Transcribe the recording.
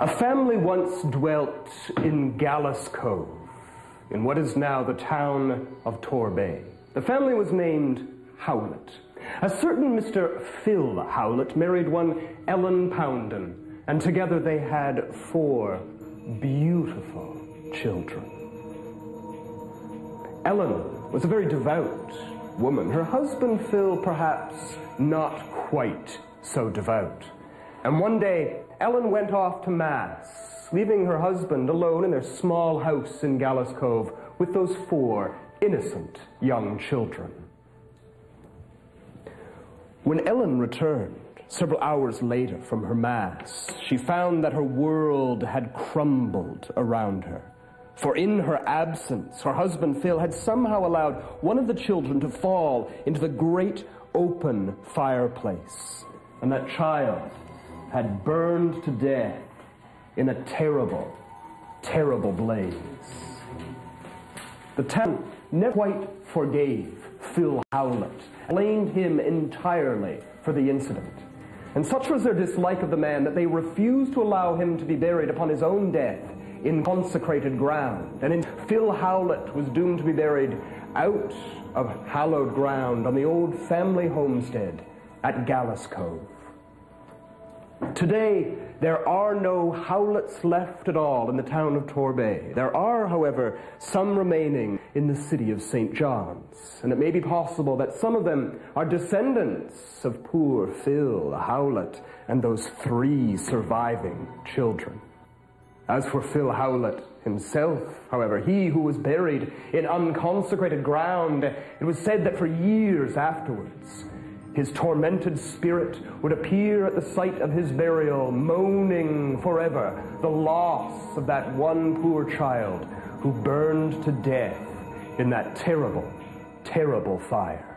A family once dwelt in Gallows Cove, in what is now the town of Torbay. The family was named Howlett. A certain Mr. Phil Howlett married one Ellen Pounden, and together they had 4 beautiful children. Ellen was a very devout woman. Her husband Phil perhaps not quite so devout. And one day, Ellen went off to Mass, leaving her husband alone in their small house in Gallows Cove with those 4 innocent young children. When Ellen returned, several hours later from her Mass, she found that her world had crumbled around her. For in her absence, her husband Phil had somehow allowed one of the children to fall into the great open fireplace, and that child had burned to death in a terrible, terrible blaze. The town never quite forgave Phil Howlett, and blamed him entirely for the incident. And such was their dislike of the man that they refused to allow him to be buried upon his own death in consecrated ground. And Phil Howlett was doomed to be buried out of hallowed ground on the old family homestead at Gallows Cove. Today, there are no Howletts left at all in the town of Torbay. There are, however, some remaining in the city of St. John's, and it may be possible that some of them are descendants of poor Phil Howlett and those 3 surviving children. As for Phil Howlett himself, however, he who was buried in unconsecrated ground, it was said that for years afterwards, his tormented spirit would appear at the site of his burial, moaning forever the loss of that one poor child who burned to death in that terrible, terrible fire.